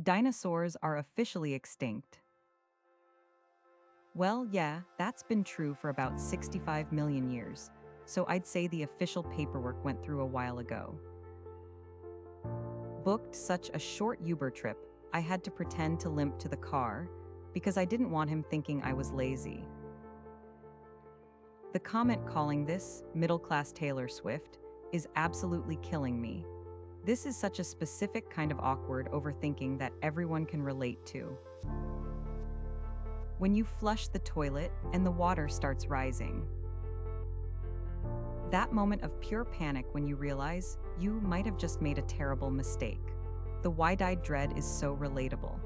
Dinosaurs are officially extinct. Well, yeah, that's been true for about 65 million years, so I'd say the official paperwork went through a while ago. Booked such a short Uber trip, I had to pretend to limp to the car because I didn't want him thinking I was lazy. The comment calling this middle class Taylor Swift is absolutely killing me. This is such a specific kind of awkward overthinking that everyone can relate to. When you flush the toilet and the water starts rising. That moment of pure panic when you realize you might have just made a terrible mistake. The wide-eyed dread is so relatable.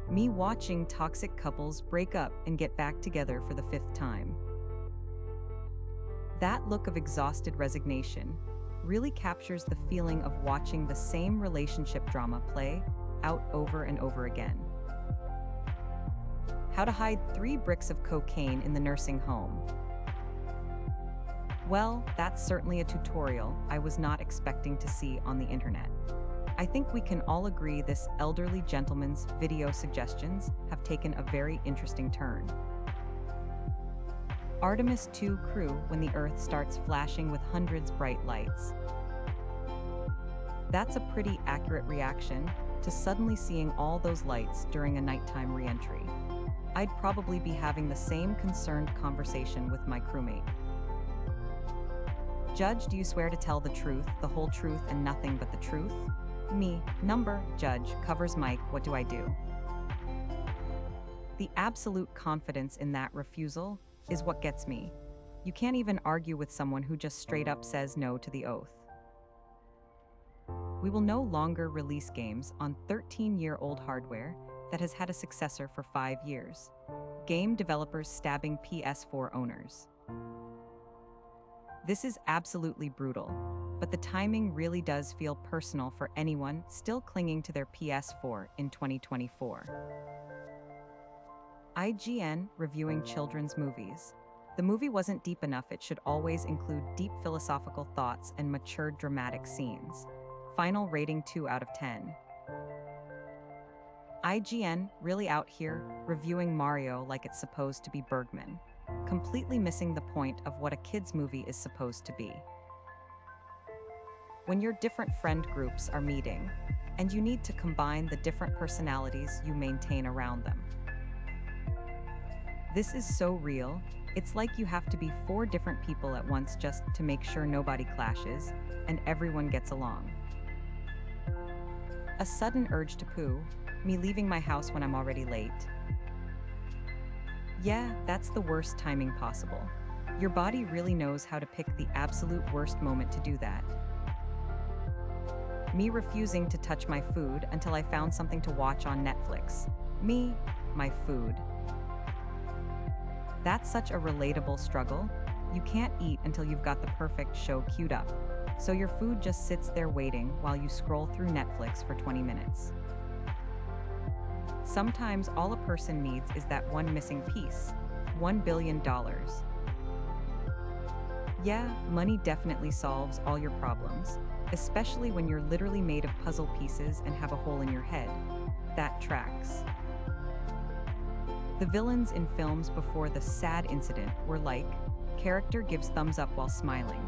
Me watching toxic couples break up and get back together for the fifth time. That look of exhausted resignation really captures the feeling of watching the same relationship drama play out over and over again. How to hide 3 bricks of cocaine in the nursing home. Well, that's certainly a tutorial I was not expecting to see on the internet. I think we can all agree this elderly gentleman's video suggestions have taken a very interesting turn. Artemis 2 crew when the Earth starts flashing with hundreds bright lights. That's a pretty accurate reaction to suddenly seeing all those lights during a nighttime re-entry. I'd probably be having the same concerned conversation with my crewmate. Judge, do you swear to tell the truth, the whole truth, and nothing but the truth? Me, number, judge, covers mic, what do I do? The absolute confidence in that refusal is what gets me. You can't even argue with someone who just straight up says no to the oath. We will no longer release games on 13-year-old hardware that has had a successor for 5 years. Game developers stabbing PS4 owners. This is absolutely brutal, but the timing really does feel personal for anyone still clinging to their PS4 in 2024. IGN reviewing children's movies. The movie wasn't deep enough, it should always include deep philosophical thoughts and mature dramatic scenes. Final rating 2 out of 10. IGN really out here reviewing Mario like it's supposed to be Bergman, completely missing the point of what a kid's movie is supposed to be. When your different friend groups are meeting, and you need to combine the different personalities you maintain around them. This is so real, it's like you have to be 4 different people at once just to make sure nobody clashes and everyone gets along. A sudden urge to poo, me leaving my house when I'm already late. Yeah, that's the worst timing possible. Your body really knows how to pick the absolute worst moment to do that. Me refusing to touch my food until I found something to watch on Netflix. Me, my food. That's such a relatable struggle. You can't eat until you've got the perfect show queued up, so your food just sits there waiting while you scroll through Netflix for 20 minutes. Sometimes all a person needs is that one missing piece. $1 billion. Yeah, money definitely solves all your problems, especially when you're literally made of puzzle pieces and have a hole in your head. That tracks. The villains in films before the sad incident were like, character gives thumbs up while smiling.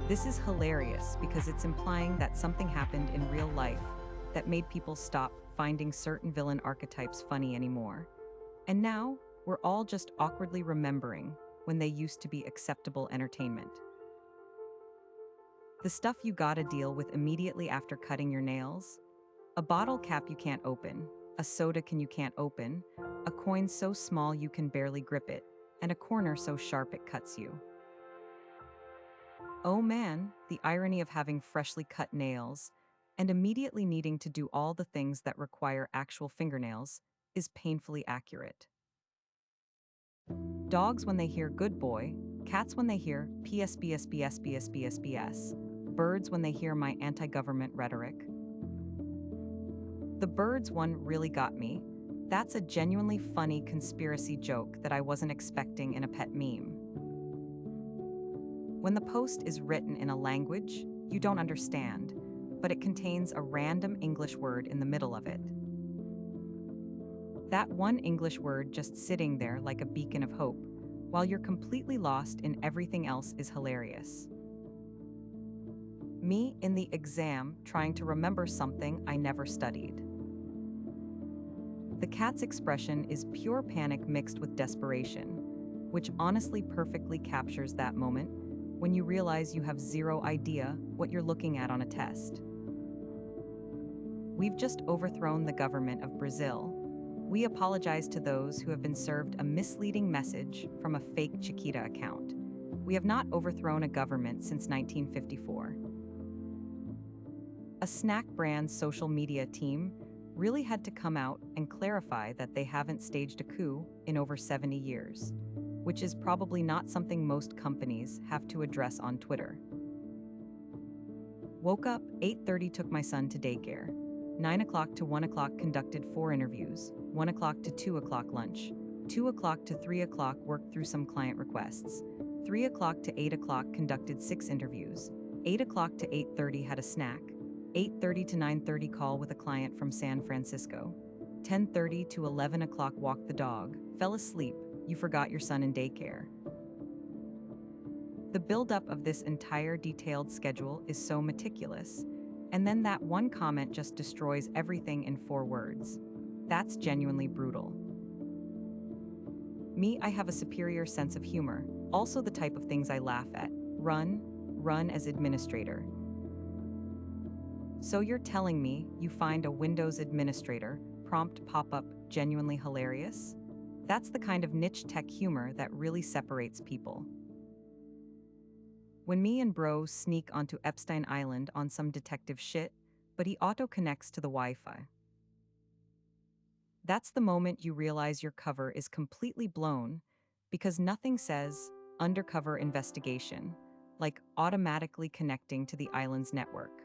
This is hilarious because it's implying that something happened in real life that made people stop finding certain villain archetypes funny anymore. And now, we're all just awkwardly remembering when they used to be acceptable entertainment. The stuff you gotta deal with immediately after cutting your nails? A bottle cap you can't open, a soda can you can't open, a coin so small you can barely grip it, and a corner so sharp it cuts you. Oh man, the irony of having freshly cut nails and immediately needing to do all the things that require actual fingernails is painfully accurate. Dogs when they hear good boy, cats when they hear PSBSBSBSBSBS, birds when they hear my anti-government rhetoric. The birds one really got me. That's a genuinely funny conspiracy joke that I wasn't expecting in a pet meme. When the post is written in a language you don't understand, but it contains a random English word in the middle of it. That one English word just sitting there like a beacon of hope, while you're completely lost in everything else is hilarious. Me in the exam trying to remember something I never studied. The cat's expression is pure panic mixed with desperation, which honestly perfectly captures that moment when you realize you have zero idea what you're looking at on a test. We've just overthrown the government of Brazil. We apologize to those who have been served a misleading message from a fake Chiquita account. We have not overthrown a government since 1954. A snack brand social media team really had to come out and clarify that they haven't staged a coup in over 70 years, which is probably not something most companies have to address on Twitter. Woke up, 8:30 took my son to daycare. 9 o'clock to 1 o'clock conducted 4 interviews, 1 o'clock to 2 o'clock lunch, 2 o'clock to 3 o'clock worked through some client requests, 3 o'clock to 8 o'clock conducted 6 interviews, 8 o'clock to 8:30 had a snack, 8:30 to 9:30 call with a client from San Francisco, 10:30 to 11 o'clock walked the dog, fell asleep, you forgot your son in daycare. The buildup of this entire detailed schedule is so meticulous, and then that one comment just destroys everything in 4 words. That's genuinely brutal. Me, I have a superior sense of humor, also the type of things I laugh at. Run as administrator. So you're telling me you find a Windows administrator prompt pop-up genuinely hilarious? That's the kind of niche tech humor that really separates people. When me and bro sneak onto Epstein Island on some detective shit, but he auto-connects to the Wi-Fi. That's the moment you realize your cover is completely blown because nothing says undercover investigation, like automatically connecting to the island's network.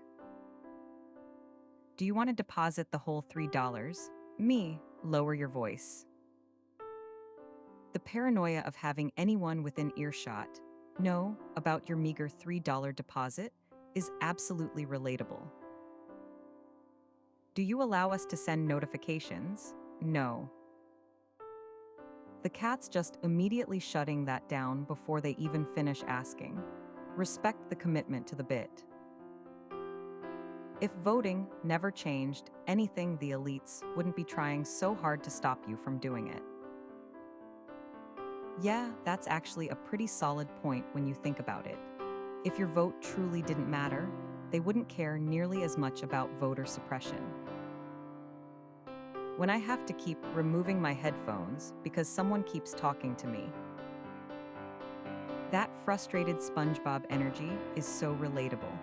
Do you want to deposit the whole $3? Me, lower your voice. The paranoia of having anyone within earshot know about your meager $3 deposit is absolutely relatable. Do you allow us to send notifications? No. The cat's just immediately shutting that down before they even finish asking. Respect the commitment to the bit. If voting never changed anything, the elites wouldn't be trying so hard to stop you from doing it. Yeah, that's actually a pretty solid point when you think about it. If your vote truly didn't matter, they wouldn't care nearly as much about voter suppression. When I have to keep removing my headphones because someone keeps talking to me, that frustrated SpongeBob energy is so relatable.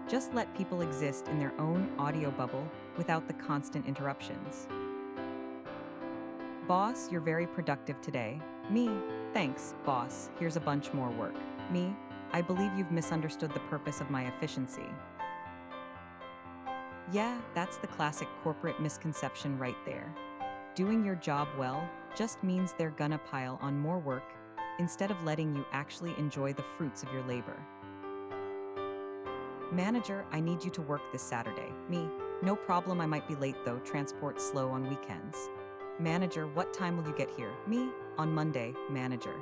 Just let people exist in their own audio bubble without the constant interruptions. Boss, you're very productive today. Me, thanks, boss, here's a bunch more work. Me, I believe you've misunderstood the purpose of my efficiency. Yeah, that's the classic corporate misconception right there. Doing your job well just means they're gonna pile on more work instead of letting you actually enjoy the fruits of your labor. Manager, I need you to work this Saturday. Me, no problem, I might be late though, transport slow on weekends. Manager, what time will you get here? Me, on Monday, manager.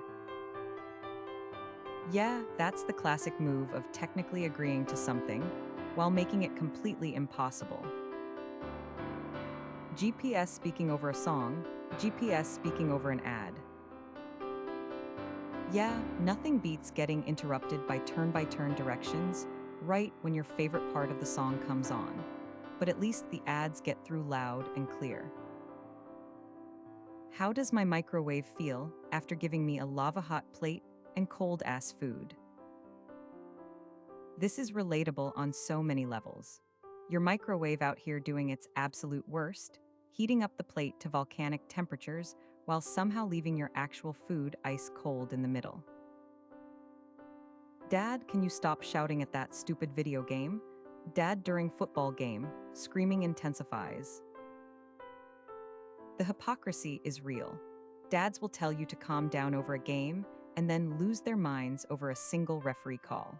Yeah, that's the classic move of technically agreeing to something while making it completely impossible. GPS speaking over a song, GPS speaking over an ad. Yeah, nothing beats getting interrupted by turn-by-turn directions right when your favorite part of the song comes on, but at least the ads get through loud and clear. How does my microwave feel after giving me a lava-hot plate and cold-ass food? This is relatable on so many levels. Your microwave out here doing its absolute worst, heating up the plate to volcanic temperatures while somehow leaving your actual food ice cold in the middle. Dad, can you stop shouting at that stupid video game? Dad during football game, screaming intensifies. The hypocrisy is real. Dads will tell you to calm down over a game and then lose their minds over a single referee call.